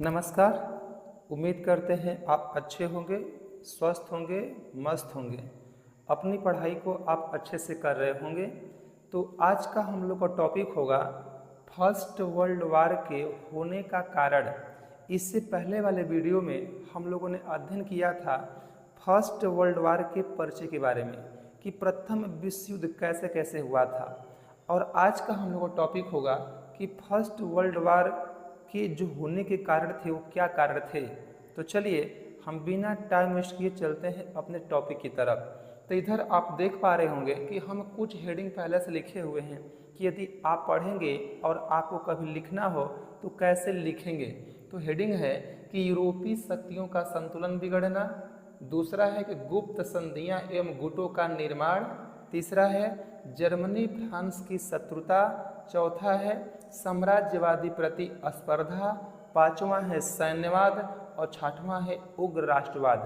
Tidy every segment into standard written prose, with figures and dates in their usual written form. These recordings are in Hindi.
नमस्कार। उम्मीद करते हैं आप अच्छे होंगे, स्वस्थ होंगे, मस्त होंगे। अपनी पढ़ाई को आप अच्छे से कर रहे होंगे। तो आज का हम लोग का टॉपिक होगा फर्स्ट वर्ल्ड वार के होने का कारण। इससे पहले वाले वीडियो में हम लोगों ने अध्ययन किया था फर्स्ट वर्ल्ड वार के परिचय के बारे में कि प्रथम विश्व युद्ध कैसे कैसे हुआ था। और आज का हम लोग का टॉपिक होगा कि फर्स्ट वर्ल्ड वार के जो होने के कारण थे वो क्या कारण थे। तो चलिए हम बिना टाइम वेस्ट किए चलते हैं अपने टॉपिक की तरफ। तो इधर आप देख पा रहे होंगे कि हम कुछ हेडिंग पहले से लिखे हुए हैं कि यदि आप पढ़ेंगे और आपको कभी लिखना हो तो कैसे लिखेंगे। तो हेडिंग है कि यूरोपीय शक्तियों का संतुलन बिगड़ना, दूसरा है कि गुप्त संधियां एवं गुटों का निर्माण, तीसरा है जर्मनी फ्रांस की शत्रुता, चौथा है साम्राज्यवादी प्रति स्पर्धा, पांचवा है सैन्यवाद और छठवां है उग्र राष्ट्रवाद।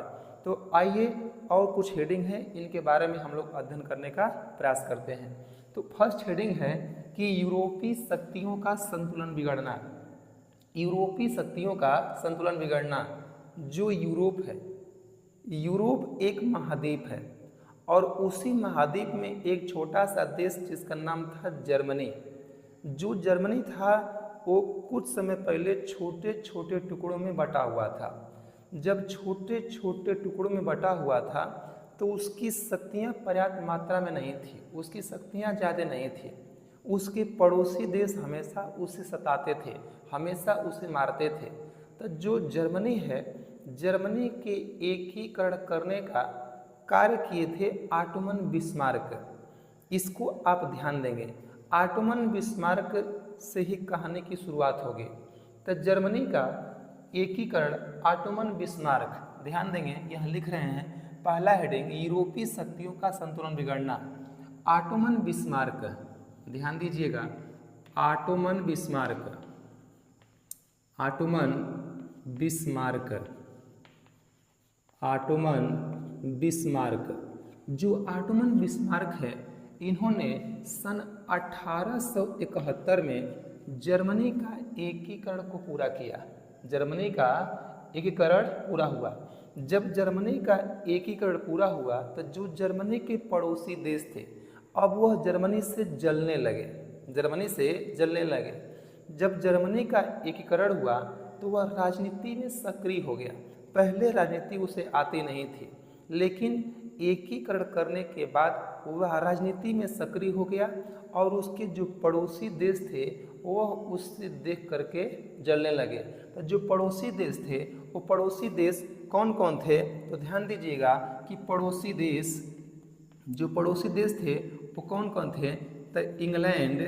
तो आइए और कुछ हेडिंग है इनके बारे में हम लोग अध्ययन करने का प्रयास करते हैं। तो फर्स्ट हेडिंग है कि यूरोपीय शक्तियों का संतुलन बिगड़ना। यूरोपीय शक्तियों का संतुलन बिगड़ना। जो यूरोप है, यूरोप एक महाद्वीप है और उसी महाद्वीप में एक छोटा सा देश जिसका नाम था जर्मनी। जो जर्मनी था वो कुछ समय पहले छोटे छोटे टुकड़ों में बटा हुआ था। जब छोटे छोटे टुकड़ों में बटा हुआ था तो उसकी शक्तियाँ पर्याप्त मात्रा में नहीं थी, उसकी शक्तियाँ ज़्यादा नहीं थी। उसके पड़ोसी देश हमेशा उसे सताते थे, हमेशा उसे मारते थे। तो जो जर्मनी है, जर्मनी के एकीकरण करने का कार्य किए थे ऑटोमन बिस्मार्क। इसको आप ध्यान देंगे, ऑटोमन बिस्मार्क से ही कहानी की शुरुआत होगी। तो जर्मनी का एकीकरण ऑटोमन बिस्मार्क, ध्यान देंगे यहाँ लिख रहे हैं पहला हेडिंग यूरोपीय शक्तियों का संतुलन बिगड़ना। ऑटोमन बिस्मार्क, ध्यान दीजिएगा, Ottoman Bismarck, Ottoman Bismarck, Ottoman Bismarck. जो ऑटोमन बिस्मार्क है, इन्होंने सन 1871 में जर्मनी का एकीकरण को पूरा किया। जर्मनी का एकीकरण पूरा हुआ। जब जर्मनी का एकीकरण पूरा हुआ तो जो जर्मनी के पड़ोसी देश थे अब वह जर्मनी से जलने लगे, जर्मनी से जलने लगे। जब जर्मनी का एकीकरण हुआ तो वह राजनीति में सक्रिय हो गया। पहले राजनीति उसे आती नहीं थी, लेकिन एकीकरण करने के बाद वह राजनीति में सक्रिय हो गया और उसके जो पड़ोसी देश थे वह उससे देख करके जलने लगे। तो जो पड़ोसी देश थे वो पड़ोसी देश कौन कौन थे, तो ध्यान दीजिएगा कि पड़ोसी देश, जो पड़ोसी देश थे वो कौन कौन थे। तो इंग्लैंड,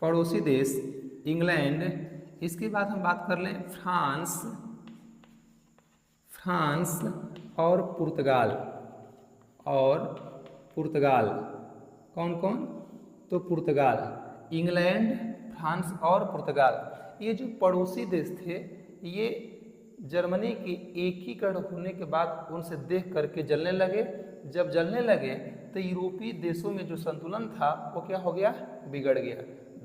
पड़ोसी देश इंग्लैंड, इसके बाद हम बात कर लें फ्रांस, फ्रांस और पुर्तगाल, और पुर्तगाल कौन कौन, तो पुर्तगाल, इंग्लैंड, फ्रांस और पुर्तगाल। ये जो पड़ोसी देश थे ये जर्मनी के एकीकरण होने के बाद उनसे देख करके जलने लगे। जब जलने लगे तो यूरोपीय देशों में जो संतुलन था वो क्या हो गया, बिगड़ गया।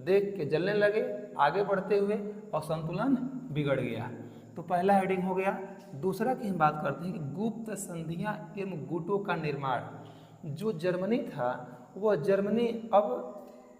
देख के जलने लगे, आगे बढ़ते हुए और संतुलन बिगड़ गया। तो पहला हेडिंग हो गया। दूसरा की हम बात करते हैं कि गुप्त संधियां एवं गुटों का निर्माण। जो जर्मनी था वह जर्मनी अब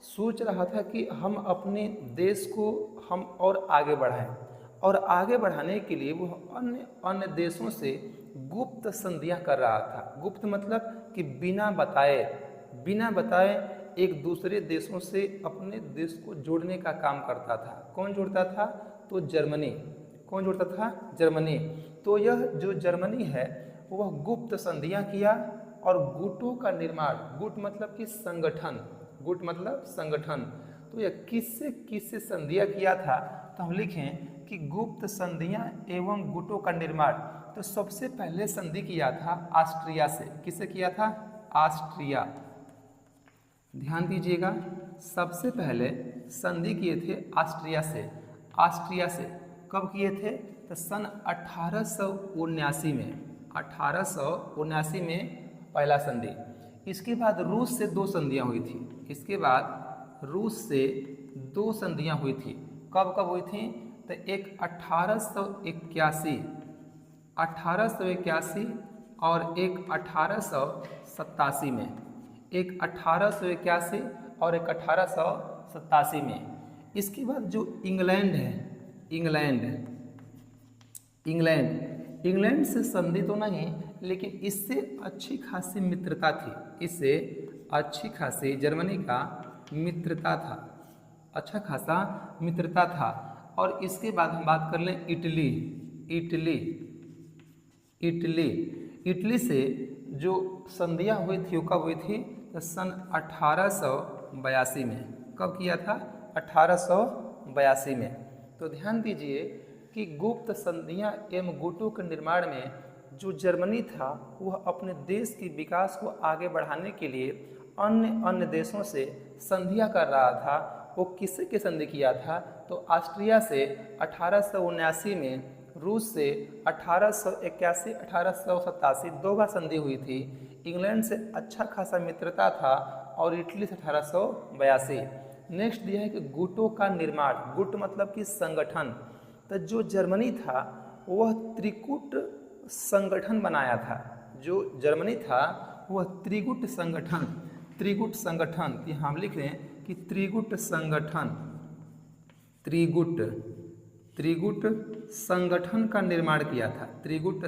सोच रहा था कि हम अपने देश को हम और आगे बढ़ाएं, और आगे बढ़ाने के लिए वह अन्य अन्य देशों से गुप्त संधियां कर रहा था। गुप्त मतलब कि बिना बताए एक दूसरे देशों से अपने देश को जोड़ने का काम करता था। कौन जोड़ता था, तो जर्मनी। कौन जोड़ता था, जर्मनी। तो यह जो जर्मनी है वह गुप्त संधियां किया और गुटों का निर्माण, गुट मतलब कि संगठन, गुट मतलब संगठन। तो यह किससे संधियां किया था, तो हम लिखें कि गुप्त संधियां एवं गुटों का निर्माण। तो सबसे पहले संधि किया था ऑस्ट्रिया से। किससे किया था, ऑस्ट्रिया, ध्यान दीजिएगा, सबसे पहले संधि किए थे ऑस्ट्रिया से। ऑस्ट्रिया से कब किए थे, तो सन 1879 में, 1879 में पहला संधि। इसके बाद रूस से 2 संधियां हुई थी। इसके बाद रूस से 2 संधियां हुई थी। कब कब हुई थी, तो एक 1881 और एक 1887 में, एक 1881 और एक 1887 में। इसके बाद जो इंग्लैंड है, इंग्लैंड से संधि तो नहीं, लेकिन इससे अच्छी खासी मित्रता थी, इससे अच्छी खासी जर्मनी का मित्रता था, अच्छा खासा मित्रता था। और इसके बाद हम बात कर लें इटली से जो संधियाँ हुई थी वो कब हुई थी? तो सन 1882 में। कब किया था? 1882 में। तो ध्यान दीजिए कि गुप्त संधियाँ एवं गुटों के निर्माण में जो जर्मनी था वह अपने देश के विकास को आगे बढ़ाने के लिए अन्य देशों से संधियाँ कर रहा था। वो किससे के संधि किया था? तो ऑस्ट्रिया से 1879 में, रूस से 1881 1887 दो बार संधि हुई थी। इंग्लैंड से अच्छा खासा मित्रता था और इटली से 1882। नेक्स्ट दिया है कि गुटों का निर्माण, गुट मतलब कि संगठन। तो जो जर्मनी था वह त्रिकूट संगठन बनाया था, जो जर्मनी था वह त्रिगुट संगठन, कि हम लिख रहे हैं कि त्रिगुट संगठन का निर्माण किया था। त्रिगुट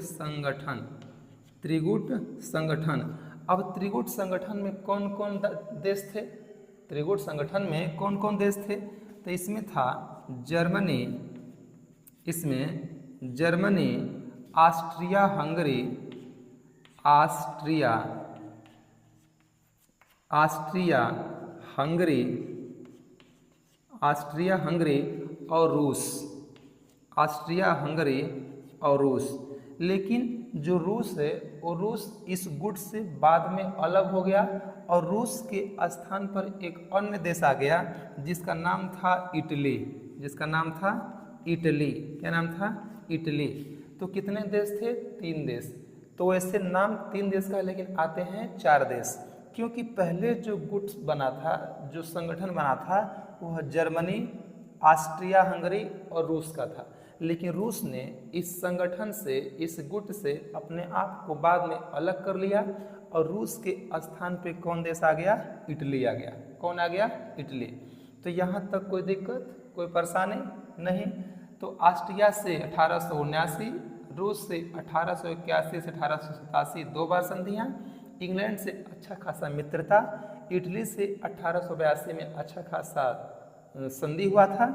संगठन। अब त्रिगुट संगठन में कौन कौन देश थे? त्रिगुट संगठन में कौन कौन देश थे? तो इसमें था जर्मनी, ऑस्ट्रिया हंगरी और रूस। लेकिन जो रूस है वो रूस इस गुट से बाद में अलग हो गया और रूस के स्थान पर एक अन्य देश आ गया जिसका नाम था इटली। क्या नाम था? इटली। तो कितने देश थे? 3 देश। तो ऐसे नाम 3 देश का, लेकिन आते हैं 4 देश, क्योंकि पहले जो गुट बना था, जो संगठन बना था, वह जर्मनी, ऑस्ट्रिया हंगरी और रूस का था। लेकिन रूस ने इस संगठन से, इस गुट से अपने आप को बाद में अलग कर लिया और रूस के स्थान पे कौन देश आ गया? इटली आ गया। कौन आ गया? इटली। तो यहाँ तक कोई दिक्कत, कोई परेशानी नहीं। तो ऑस्ट्रिया से 1879, रूस से 1881 से 1887 दो बार संधियाँ, इंग्लैंड से अच्छा खासा मित्रता, इटली से 1882 में अच्छा खासा संधि हुआ था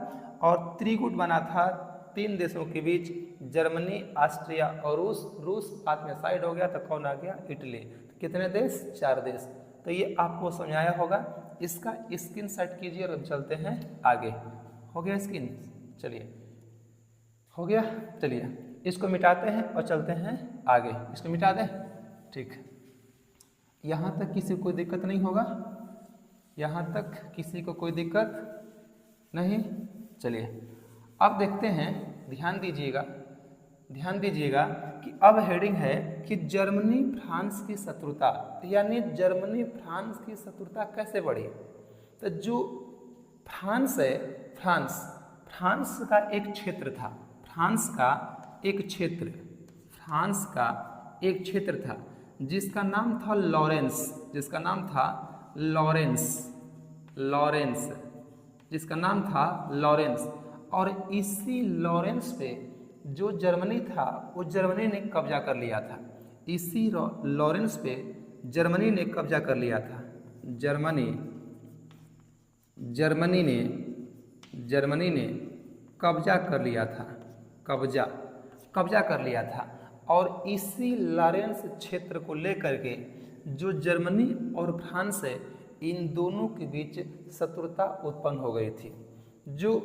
और त्रिगुट बना था 3 देशों के बीच, जर्मनी, ऑस्ट्रिया और रूस बाद में साइड हो गया तो कौन आ गया? इटली। तो कितने देश? 4 देश। तो ये आपको समझाया होगा। इसका स्क्रीनशॉट कीजिए और चलते हैं आगे। हो गया स्क्रीन? चलिए, हो गया। चलिए इसको मिटाते हैं और चलते हैं आगे। इसको मिटा दें, ठीक। यहाँ तक किसी को कोई दिक्कत नहीं होगा? यहाँ तक किसी को कोई दिक्कत नहीं? चलिए अब देखते हैं, ध्यान दीजिएगा कि अब हेडिंग है कि जर्मनी फ्रांस की शत्रुता, यानी जर्मनी फ्रांस की शत्रुता कैसे बढ़ी। तो जो फ्रांस है, फ्रांस का एक क्षेत्र था, फ्रांस का एक क्षेत्र था जिसका नाम था लॉरेंस, और इसी लॉरेंस पे जो जर्मनी था वो जर्मनी ने कब्जा कर लिया था। इसी लॉरेंस पे जर्मनी ने कब्जा कर लिया था। जर्मनी ने कब्जा कर लिया था और इसी लॉरेंस क्षेत्र को लेकर के जो जर्मनी और फ्रांस है, इन दोनों के बीच शत्रुता उत्पन्न हो गई थी। जो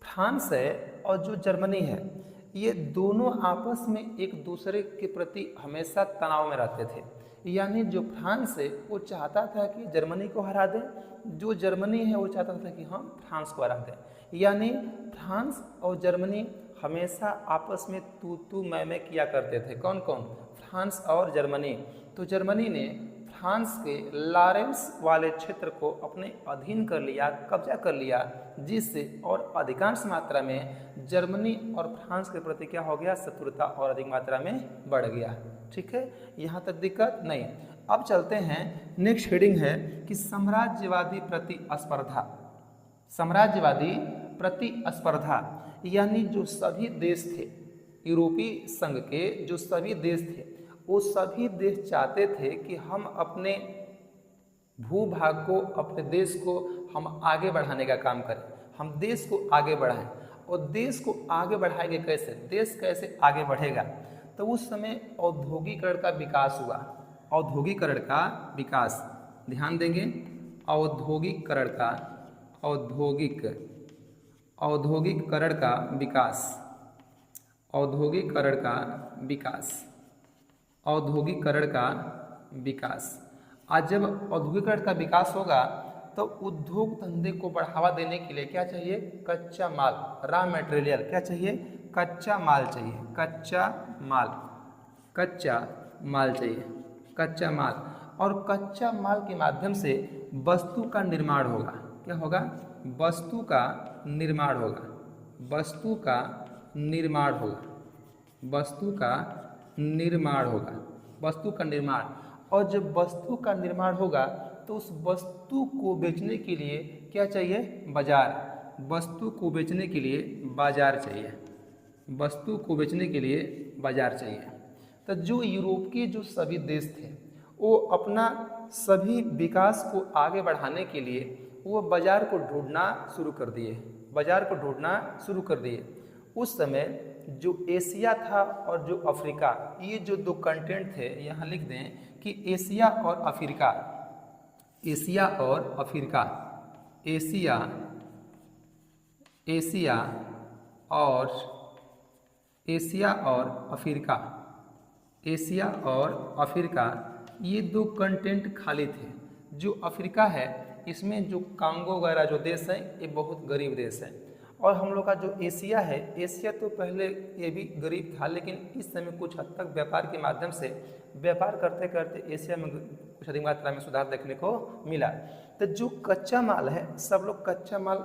फ्रांस है और जो जर्मनी है, ये दोनों आपस में एक दूसरे के प्रति हमेशा तनाव में रहते थे। यानी जो फ्रांस है वो चाहता था कि जर्मनी को हरा दें, जो जर्मनी है वो चाहता था कि हम फ्रांस को हरा दें। यानी फ्रांस और जर्मनी हमेशा आपस में तू मैं किया करते थे। कौन? फ्रांस और जर्मनी। तो जर्मनी ने फ्रांस के लॉरेंस वाले क्षेत्र को अपने अधीन कर लिया, कब्जा कर लिया, जिससे और अधिकांश मात्रा में जर्मनी और फ्रांस के प्रति क्या हो गया, शत्रुता और अधिक मात्रा में बढ़ गया। ठीक है, यहाँ तक दिक्कत नहीं। अब चलते हैं, नेक्स्ट हेडिंग है कि साम्राज्यवादी प्रतिस्पर्धा। साम्राज्यवादी प्रतिस्पर्धा यानी जो सभी देश थे, यूरोपीय संघ के जो सभी देश थे, वो सभी देश चाहते थे कि हम अपने भूभाग को, अपने देश को हम आगे बढ़ाने का काम करें, हम देश को आगे बढ़ाएं। और देश को आगे बढ़ाएंगे कैसे, देश कैसे आगे बढ़ेगा? तो उस समय औद्योगिकरण का विकास हुआ। औद्योगिकरण का विकास, ध्यान देंगे, औद्योगिकरण का, औद्योगिकरण का विकास, औद्योगिकरण का विकास, औद्योगिकरण का विकास। आज जब औद्योगिकरण का विकास होगा तो उद्योग धंधे को बढ़ावा देने के लिए क्या चाहिए, कच्चा माल, रॉ मटेरियल। क्या चाहिए, कच्चा माल चाहिए, कच्चा माल, कच्चा माल चाहिए, कच्चा माल। और कच्चा माल के माध्यम से वस्तु का निर्माण होगा। क्या होगा, वस्तु का निर्माण होगा, वस्तु का निर्माण होगा, वस्तु का निर्माण होगा, वस्तु का निर्माण। और जब वस्तु का निर्माण होगा तो उस वस्तु को बेचने के लिए क्या चाहिए, बाजार। वस्तु को बेचने के लिए बाजार चाहिए, वस्तु को बेचने के लिए बाजार चाहिए। तो जो यूरोप के जो सभी देश थे वो अपना सभी विकास को आगे बढ़ाने के लिए वो बाजार को ढूंढना शुरू कर दिए, बाजार को ढूंढना शुरू कर दिए। उस समय जो एशिया था और जो अफ्रीका, ये जो दो कंटेंट थे, यहाँ लिख दें कि एशिया और अफ्रीका, एशिया और अफ्रीका, एशिया, एशिया और, एशिया और अफ्रीका, एशिया और अफ्रीका, ये दो कंटेंट खाली थे। जो अफ्रीका है इसमें जो कांगो वगैरह जो देश हैं ये बहुत गरीब देश हैं। और हम लोग का जो एशिया है, एशिया तो पहले ये भी गरीब था, लेकिन इस समय कुछ हद तक व्यापार के माध्यम से, व्यापार करते करते एशिया में कुछ अधिक मात्रा में सुधार देखने को मिला। तो जो कच्चा माल है, सब लोग कच्चा माल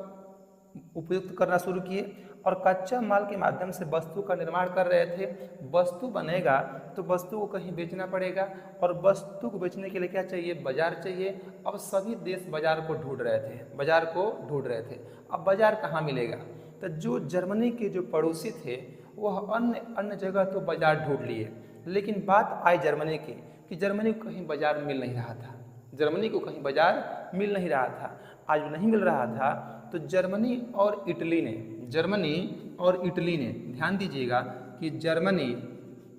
उपयुक्त करना शुरू किए और कच्चा माल के माध्यम से वस्तु का निर्माण कर रहे थे। वस्तु बनेगा तो वस्तु को कहीं बेचना पड़ेगा और वस्तु को बेचने के लिए क्या चाहिए, बाजार चाहिए। अब सभी देश बाजार को ढूंढ रहे थे, बाजार को ढूंढ रहे थे। अब बाजार कहाँ मिलेगा? तो जो जर्मनी के जो पड़ोसी थे वह अन्य जगह तो बाजार ढूंढ लिए, लेकिन बात आई जर्मनी की कि जर्मनी को कहीं बाजार मिल नहीं रहा था, जर्मनी को कहीं बाजार मिल नहीं रहा था। आज नहीं मिल रहा था तो जर्मनी और इटली ने, जर्मनी और इटली ने, ध्यान दीजिएगा कि जर्मनी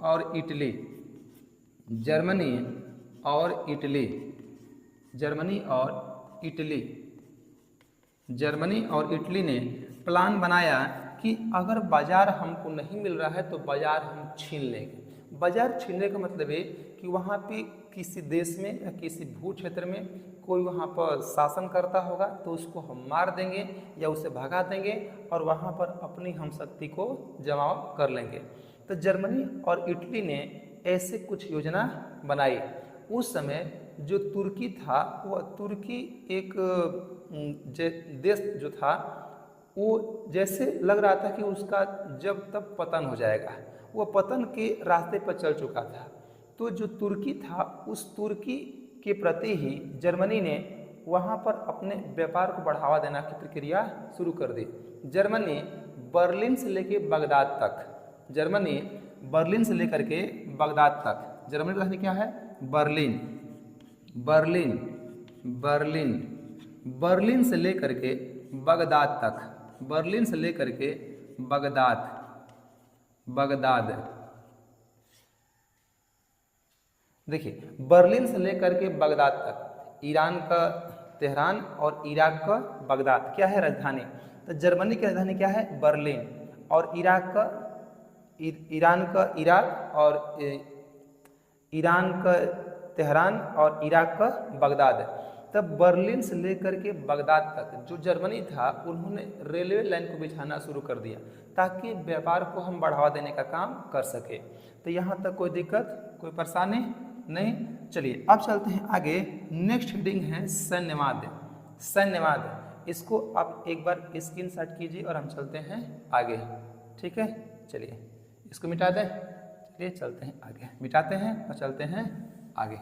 और इटली, जर्मनी और इटली, जर्मनी और इटली, जर्मनी और इटली ने प्लान बनाया कि अगर बाजार हमको नहीं मिल रहा है तो बाजार हम छीन लेंगे। बाजार छीनने का मतलब है कि वहाँ पे किसी देश में या किसी भू क्षेत्र में कोई वहाँ पर शासन करता होगा तो उसको हम मार देंगे या उसे भगा देंगे और वहाँ पर अपनी हम शक्ति को जमाव कर लेंगे। तो जर्मनी और इटली ने ऐसे कुछ योजना बनाई। उस समय जो तुर्की था, वह तुर्की एक देश जो था वो जैसे लग रहा था कि उसका जब तब पतन हो जाएगा, वो पतन के रास्ते पर चल चुका था। तो जो तुर्की था, उस तुर्की के प्रति ही जर्मनी ने वहाँ पर अपने व्यापार को बढ़ावा देना की प्रक्रिया शुरू कर दी। जर्मनी बर्लिन से लेके बगदाद तक, जर्मनी बर्लिन से लेकर के बगदाद तक, जर्मनी का क्या है, बर्लिन, बर्लिन, बर्लिन, बर्लिन से लेकर के बगदाद तक, बर्लिन से लेकर के बगदाद, बगदाद, देखिए बर्लिन से लेकर के बगदाद तक, ईरान का तेहरान और इराक का बगदाद क्या है राजधानी। तो जर्मनी की राजधानी क्या है, बर्लिन, और इराक का, ईरान का इराक, और ईरान का तेहरान और इराक का बगदाद। तब बर्लिन से लेकर के बगदाद तक जो जर्मनी था उन्होंने रेलवे लाइन को बिछाना शुरू कर दिया ताकि व्यापार को हम बढ़ावा देने का काम कर सके। तो यहाँ तक कोई दिक्कत, कोई परेशानी नहीं। चलिए अब चलते हैं आगे। नेक्स्ट हेडिंग है सैन्यवाद। सैन्यवाद, इसको आप एक बार स्क्रीनशॉट कीजिए और हम चलते हैं आगे। ठीक है, चलिए इसको मिटा दें। चलिए चलते हैं आगे, मिटाते हैं और चलते हैं आगे।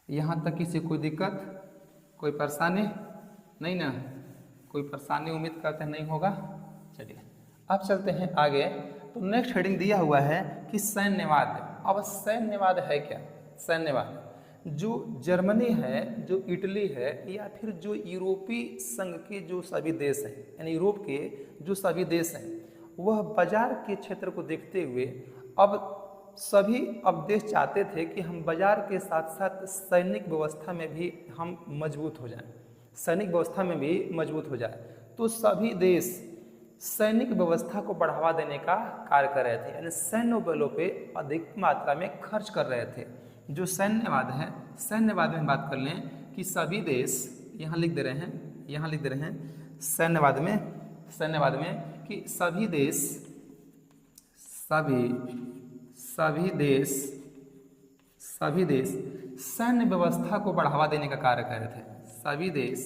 यहाँ तक किसी कोई दिक्कत, कोई परेशानी नहीं ना? कोई परेशानी उम्मीद करते हैं नहीं होगा। चलिए अब चलते हैं आगे। तो नेक्स्ट हेडिंग दिया हुआ है कि सैन्यवाद। अब सैन्यवाद है क्या? सैन्यवाद जो जर्मनी है, जो इटली है, या फिर जो यूरोपीय संघ के जो सभी देश हैं, यानी यूरोप के जो सभी देश हैं, वह बाजार के क्षेत्र को देखते हुए अब देश चाहते थे कि हम बाजार के साथ साथ सैनिक व्यवस्था में भी हम मजबूत हो जाएं, सैनिक व्यवस्था में भी मजबूत हो जाए। तो सभी देश सैनिक व्यवस्था को बढ़ावा देने का कार्य कर रहे थे, यानी सैन्य बलों पे अधिक मात्रा में खर्च कर रहे थे। जो सैन्यवाद है, सैन्यवाद में बात कर लें कि सभी देश, यहाँ लिख दे रहे हैं सैन्यवाद में कि सभी देश सैन्य व्यवस्था को बढ़ावा देने का कार्य कर रहे थे। सभी देश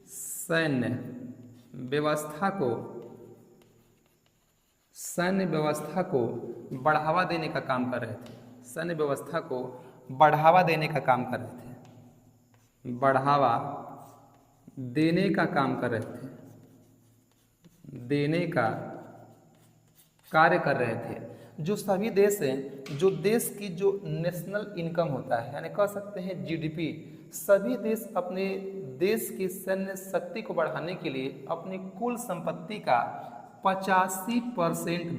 सैन्य व्यवस्था को बढ़ावा देने का काम कर रहे थे। सैन्य व्यवस्था को बढ़ावा देने का काम कर रहे थे, बढ़ावा देने का काम कर रहे थे, देने का कार्य कर रहे थे। जो सभी देश हैं, जो देश की जो नेशनल इनकम होता है, यानी कह सकते हैं जीडीपी, सभी देश अपने देश की सैन्य शक्ति को बढ़ाने के लिए अपनी कुल संपत्ति का 85%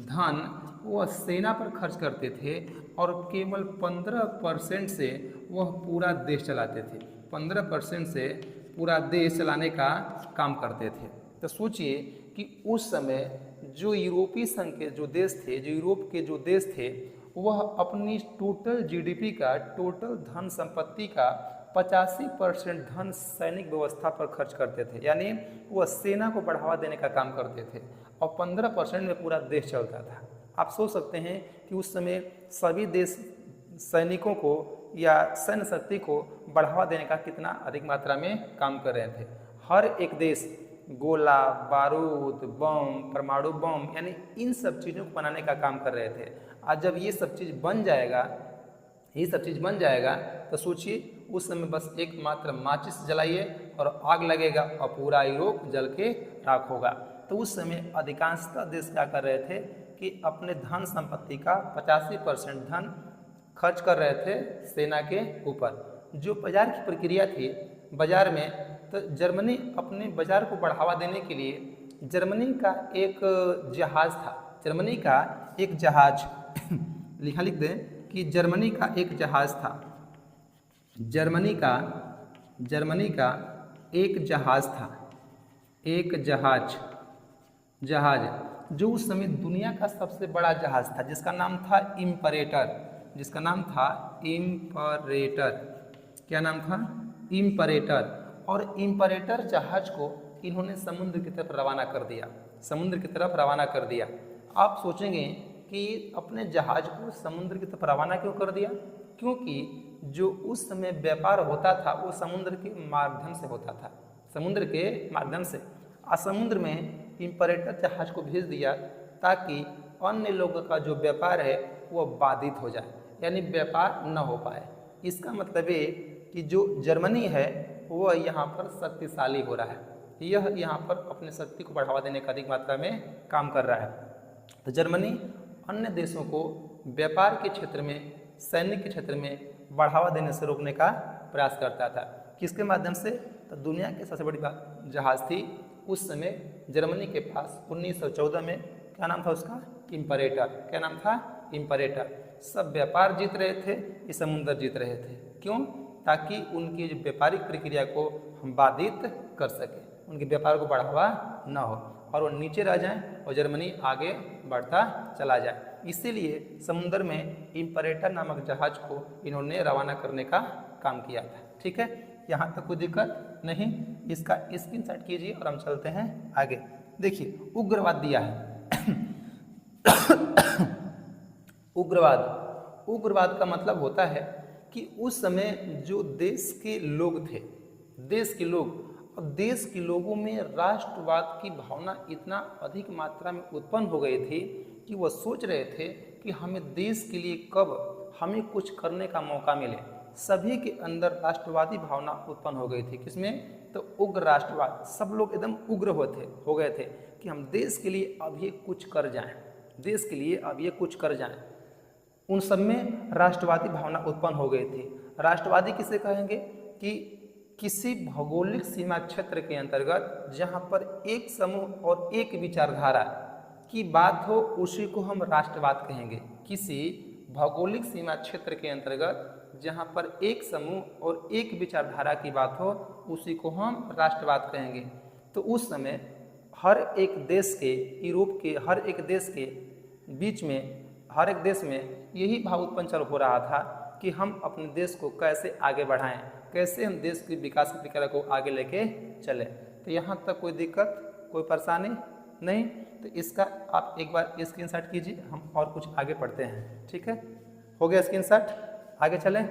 धन वह सेना पर खर्च करते थे और केवल 15% से वह पूरा देश चलाते थे। 15% से पूरा देश चलाने का काम करते थे। तो सोचिए कि उस समय जो यूरोपीय संघ के जो देश थे, जो यूरोप के जो देश थे, वह अपनी टोटल जीडीपी का, टोटल धन संपत्ति का 85% धन सैनिक व्यवस्था पर खर्च करते थे, यानी वह सेना को बढ़ावा देने का काम करते थे और 15% में पूरा देश चलता था। आप सोच सकते हैं कि उस समय सभी देश सैनिकों को या सैन्य शक्ति को बढ़ावा देने का कितना अधिक मात्रा में काम कर रहे थे। हर एक देश गोला, बारूद, बम, परमाणु बम, यानी इन सब चीज़ों को बनाने का काम कर रहे थे। आज जब ये सब चीज़ बन जाएगा, तो सोचिए उस समय बस एकमात्र माचिस जलाइए और आग लगेगा और पूरा यूरोप जल के राख होगा। तो उस समय अधिकांशतः देश क्या कर रहे थे कि अपने धन संपत्ति का 85% धन खर्च कर रहे थे सेना के ऊपर। जो बाजार की प्रक्रिया थी, बाजार में तो जर्मनी अपने बाजार को बढ़ावा देने के लिए जर्मनी का एक जहाज लिख दें कि जर्मनी का एक जहाज था। जर्मनी का एक जहाज जो उस समय दुनिया का सबसे बड़ा जहाज था, जिसका नाम था इम्परेटर। क्या नाम था? इम्परेटर। और इम्परेटर जहाज को इन्होंने समुद्र की तरफ रवाना कर दिया। आप सोचेंगे कि अपने जहाज को समुद्र की तरफ रवाना क्यों कर दिया? क्योंकि जो उस समय व्यापार होता था वो समुद्र के माध्यम से होता था, समुद्र में इम्परेटर जहाज को भेज दिया ताकि अन्य लोगों का जो व्यापार है वो बाधित हो जाए, यानी व्यापार न हो पाए। इसका मतलब ये कि जो जर्मनी है वह यहाँ पर शक्तिशाली हो रहा है, यह यहाँ पर अपने शक्ति को बढ़ावा देने का अधिक मात्रा में काम कर रहा है। तो जर्मनी अन्य देशों को व्यापार के क्षेत्र में, सैनिक के क्षेत्र में बढ़ावा देने से रोकने का प्रयास करता था। किसके माध्यम से? तो दुनिया की सबसे बड़ी जहाज थी उस समय जर्मनी के पास 1914 में। क्या नाम था उसका? इम्परेटर। सब व्यापार जीत रहे थे, ये समुद्र जीत रहे थे। क्यों? ताकि उनकी जो व्यापारिक प्रक्रिया को हम बाधित कर सके, उनके व्यापार को बढ़ावा न हो और वो नीचे रह जाएं और जर्मनी आगे बढ़ता चला जाए। इसीलिए समुद्र में इम्परेटर नामक जहाज को इन्होंने रवाना करने का काम किया था। ठीक है, यहाँ तक कोई दिक्कत नहीं। इसका स्क्रीनशॉट कीजिए और हम चलते हैं आगे। देखिए उग्रवाद दिया है उग्रवाद। उग्रवाद का मतलब होता है कि उस समय जो देश के लोग थे, देश के लोग, अब देश के लोगों में राष्ट्रवाद की भावना इतना अधिक मात्रा में उत्पन्न हो गई थी कि वह सोच रहे थे कि हमें देश के लिए कब हमें कुछ करने का मौका मिले। सभी के अंदर राष्ट्रवादी भावना उत्पन्न हो गई थी। किसमें? तो उग्र राष्ट्रवाद। सब लोग एकदम उग्र हो गए थे कि हम देश के लिए अब ये कुछ कर जाएं, देश के लिए अब ये कुछ कर जाएं। उन सब में राष्ट्रवादी भावना उत्पन्न हो गई थी। राष्ट्रवादी किसे कहेंगे? कि किसी भौगोलिक सीमा क्षेत्र के अंतर्गत जहाँ पर एक समूह और एक विचारधारा की बात हो, उसी को हम राष्ट्रवाद कहेंगे। किसी भौगोलिक सीमा क्षेत्र के अंतर्गत जहाँ पर एक समूह और एक विचारधारा की बात हो, उसी को हम राष्ट्रवाद कहेंगे। तो उस समय हर एक देश के, यूरोप के हर एक देश के बीच में, हर एक देश में यही भाव उत्पन्न हो रहा था कि हम अपने देश को कैसे आगे बढ़ाएं, कैसे हम देश की विकास की प्रक्रिया को आगे लेके चलें। तो यहाँ तक कोई दिक्कत, कोई परेशानी नहीं। तो इसका आप एक बार स्क्रीनशॉट कीजिए, हम और कुछ आगे पढ़ते हैं। ठीक है, हो गया स्क्रीनशॉट, आगे चलें।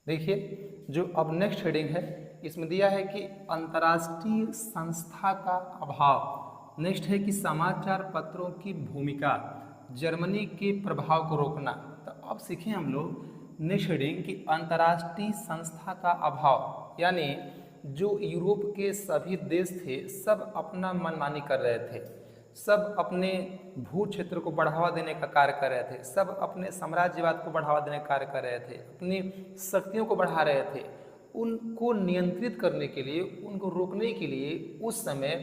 देखिए जो अब नेक्स्ट हेडिंग है, इसमें दिया है कि अंतर्राष्ट्रीय संस्था का अभाव। नेक्स्ट है कि समाचार पत्रों की भूमिका, जर्मनी के प्रभाव को रोकना। तो अब सीखें हम लोग नेक्स्ट हेडिंग कि अंतर्राष्ट्रीय संस्था का अभाव, यानी जो यूरोप के सभी देश थे सब अपना मनमानी कर रहे थे, सब अपने भू क्षेत्र को बढ़ावा देने का कार्य कर रहे थे, सब अपने साम्राज्यवाद को बढ़ावा देने का कार्य कर रहे थे, अपनी शक्तियों को बढ़ा रहे थे। उनको नियंत्रित करने के लिए, उनको रोकने के लिए उस समय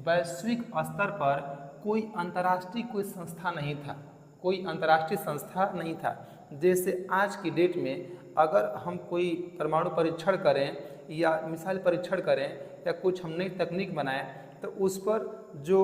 वैश्विक स्तर पर कोई अंतर्राष्ट्रीय कोई संस्था नहीं था, कोई अंतर्राष्ट्रीय संस्था नहीं था। जैसे आज की डेट में अगर हम कोई परमाणु परीक्षण करें या मिसाइल परीक्षण करें या कुछ हम नई तकनीक बनाएं, तो उस पर जो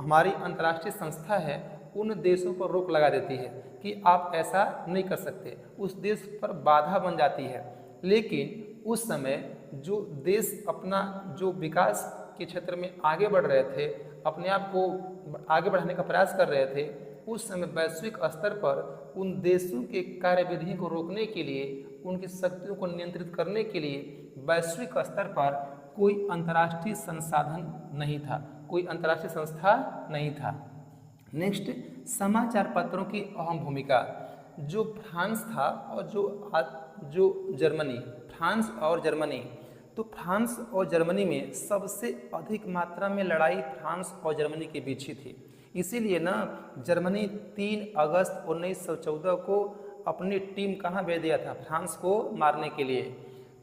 हमारी अंतर्राष्ट्रीय संस्था है उन देशों पर रोक लगा देती है कि आप ऐसा नहीं कर सकते, उस देश पर बाधा बन जाती है। लेकिन उस समय जो देश अपना जो विकास के क्षेत्र में आगे बढ़ रहे थे, अपने आप को आगे बढ़ाने का प्रयास कर रहे थे, उस समय वैश्विक स्तर पर उन देशों के कार्यविधि को रोकने के लिए, उनकी शक्तियों को नियंत्रित करने के लिए वैश्विक स्तर पर कोई अंतर्राष्ट्रीय संसाधन नहीं था, कोई अंतर्राष्ट्रीय संस्था नहीं था। नेक्स्ट, समाचार पत्रों की अहम भूमिका। जो फ्रांस था और जो जर्मनी, फ्रांस और जर्मनी, तो फ्रांस और जर्मनी में सबसे अधिक मात्रा में लड़ाई फ्रांस और जर्मनी के बीच ही थी। इसीलिए ना जर्मनी 3 अगस्त 1914 को अपनी टीम कहाँ भेज दिया था? फ्रांस को मारने के लिए।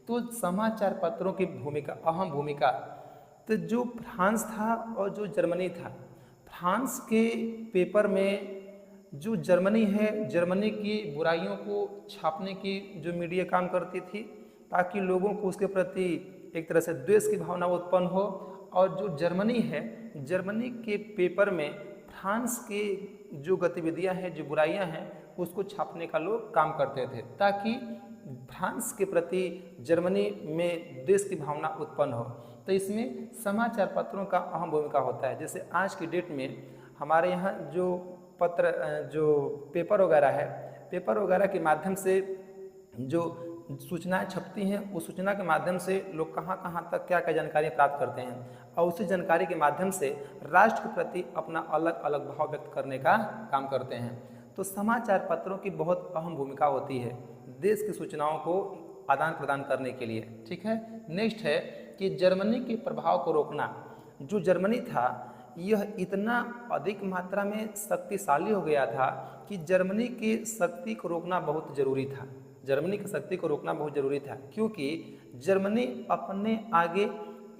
तो समाचार पत्रों की भूमिका, अहम भूमिका। तो जो फ्रांस था और जो जर्मनी था, फ्रांस के पेपर में जो जर्मनी है, जर्मनी की बुराइयों को छापने की जो मीडिया काम करती थी ताकि लोगों को उसके प्रति एक तरह से द्वेष की भावना उत्पन्न हो, और जो जर्मनी है, जर्मनी के पेपर में फ्रांस के जो गतिविधियां हैं, जो बुराइयां हैं, उसको छापने का लोग काम करते थे ताकि फ्रांस के प्रति जर्मनी में देश की भावना उत्पन्न हो। तो इसमें समाचार पत्रों का अहम भूमिका होता है। जैसे आज की डेट में हमारे यहाँ जो पत्र, जो पेपर वगैरह है, पेपर वगैरह के माध्यम से जो सूचनाएं छपती हैं, उस सूचना के माध्यम से लोग कहाँ कहाँ तक क्या क्या जानकारी प्राप्त करते हैं, और उसी जानकारी के माध्यम से राष्ट्र के प्रति अपना अलग अलग भाव व्यक्त करने का काम करते हैं। तो समाचार पत्रों की बहुत अहम भूमिका होती है देश की सूचनाओं को आदान प्रदान करने के लिए। ठीक है, नेक्स्ट है कि जर्मनी के प्रभाव को रोकना। जो जर्मनी था यह इतना अधिक मात्रा में शक्तिशाली हो गया था कि जर्मनी की शक्ति को रोकना बहुत जरूरी था। जर्मनी की शक्ति को रोकना बहुत जरूरी था क्योंकि जर्मनी अपने आगे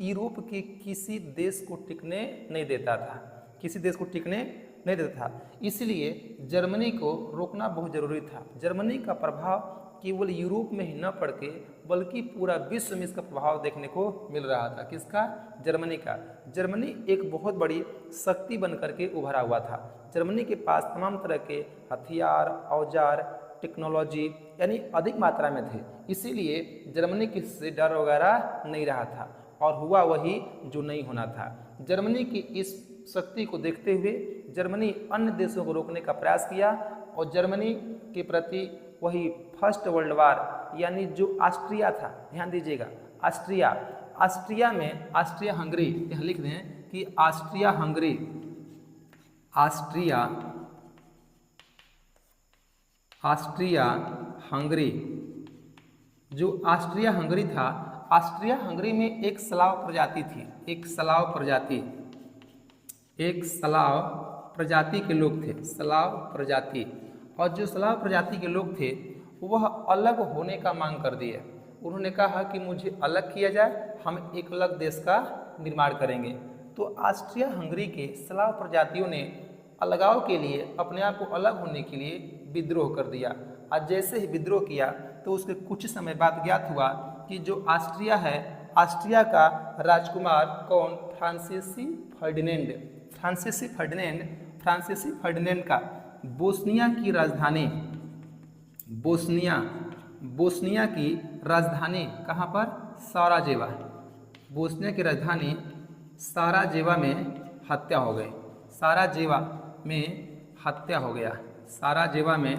यूरोप के किसी देश को टिकने नहीं देता था, किसी देश को टिकने नहीं देता था। इसलिए जर्मनी को रोकना बहुत जरूरी था। जर्मनी का प्रभाव केवल यूरोप में ही न पड़ के बल्कि पूरा विश्व में इसका प्रभाव देखने को मिल रहा था। किसका? जर्मनी का। जर्मनी एक बहुत बड़ी शक्ति बन करके उभरा हुआ था। जर्मनी के पास तमाम तरह के हथियार, औजार, टेक्नोलॉजी यानी अधिक मात्रा में थे। इसीलिए जर्मनी किसी से डर वगैरह नहीं रहा था और हुआ वही जो नहीं होना था। जर्मनी की इस शक्ति को देखते हुए जर्मनी अन्य देशों को रोकने का प्रयास किया और जर्मनी के प्रति वही फर्स्ट वर्ल्ड वार यानी जो ऑस्ट्रिया था, ध्यान दीजिएगा, ऑस्ट्रिया में ऑस्ट्रिया हंगरी, यहाँ लिख दें कि ऑस्ट्रिया हंगरी, जो ऑस्ट्रिया हंगरी था, ऑस्ट्रिया हंगरी में एक स्लाव प्रजाति थी, एक स्लाव प्रजाति के लोग थे, स्लाव प्रजाति। और जो स्लाव प्रजाति के लोग थे वह अलग होने का मांग कर दिए। उन्होंने कहा कि मुझे अलग किया जाए, हम एक अलग देश का निर्माण करेंगे। तो ऑस्ट्रिया हंगरी के स्लाव प्रजातियों ने अलगाव के लिए, अपने आप को अलग होने के लिए विद्रोह कर दिया। और जैसे ही विद्रोह किया तो उसके कुछ समय बाद ज्ञात हुआ कि जो ऑस्ट्रिया है, ऑस्ट्रिया का राजकुमार कौन, फ्रांसीसी फर्डिनेंड का बोस्निया की राजधानी कहाँ पर, साराजेवा, बोस्निया की राजधानी साराजेवा में हत्या हो गई, साराजेवा में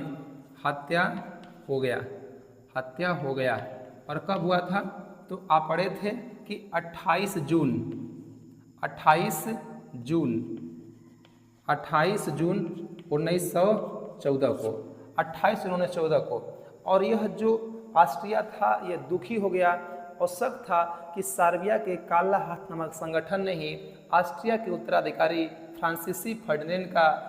हत्या हो गया। और कब हुआ था, तो आप पढ़े थे कि 28 जून 1914 को। और यह जो ऑस्ट्रिया था यह दुखी हो गया और शक था कि सर्बिया के काला हाथ नामक संगठन ने ही ऑस्ट्रिया के उत्तराधिकारी फ्रांसीसी फर्डिनेंड का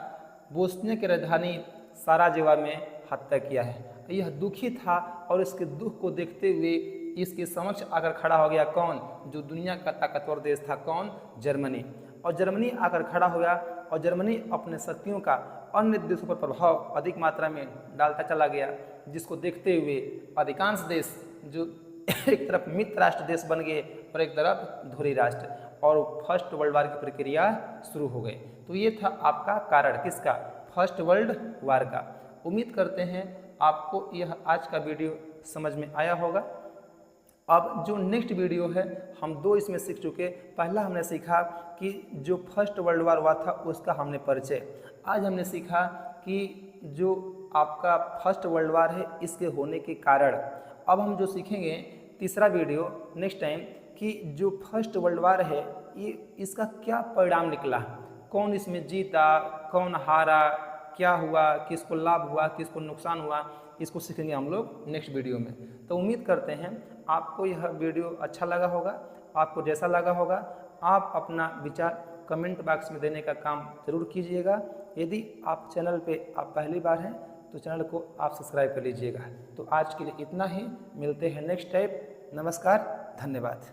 बोस्निया की राजधानी साराजेवा में हत्या किया है। यह दुखी था और इसके दुख को देखते हुए इसके समक्ष आकर खड़ा हो गया कौन, जो दुनिया का ताकतवर देश था, कौन, जर्मनी। और जर्मनी आकर खड़ा हो गया और जर्मनी अपने शक्तियों का अन्य देशों पर प्रभाव अधिक मात्रा में डालता चला गया, जिसको देखते हुए अधिकांश देश जो एक तरफ मित्र राष्ट्र देश बन गए और एक तरफ धुरी राष्ट्र, और फर्स्ट वर्ल्ड वार की प्रक्रिया शुरू हो गई। तो ये था आपका कारण, किसका, फर्स्ट वर्ल्ड वार का। उम्मीद करते हैं आपको यह आज का वीडियो समझ में आया होगा। अब जो नेक्स्ट वीडियो है हम दो इसमें सीख चुके। पहला हमने सीखा कि जो फर्स्ट वर्ल्ड वार हुआ था उसका हमने परिचय। आज हमने सीखा कि जो आपका फर्स्ट वर्ल्ड वार है इसके होने के कारण। अब हम जो सीखेंगे तीसरा वीडियो नेक्स्ट टाइम कि जो फर्स्ट वर्ल्ड वार है ये इसका क्या परिणाम निकला, कौन इसमें जीता, कौन हारा, क्या हुआ, किसको लाभ हुआ, किसको नुकसान हुआ, इसको सीखेंगे हम लोग नेक्स्ट वीडियो में। तो उम्मीद करते हैं आपको यह वीडियो अच्छा लगा होगा। आपको जैसा लगा होगा आप अपना विचार कमेंट बॉक्स में देने का काम जरूर कीजिएगा। यदि आप चैनल पे आप पहली बार हैं तो चैनल को आप सब्सक्राइब कर लीजिएगा। तो आज के लिए इतना ही, मिलते हैं नेक्स्ट टाइम। नमस्कार, धन्यवाद।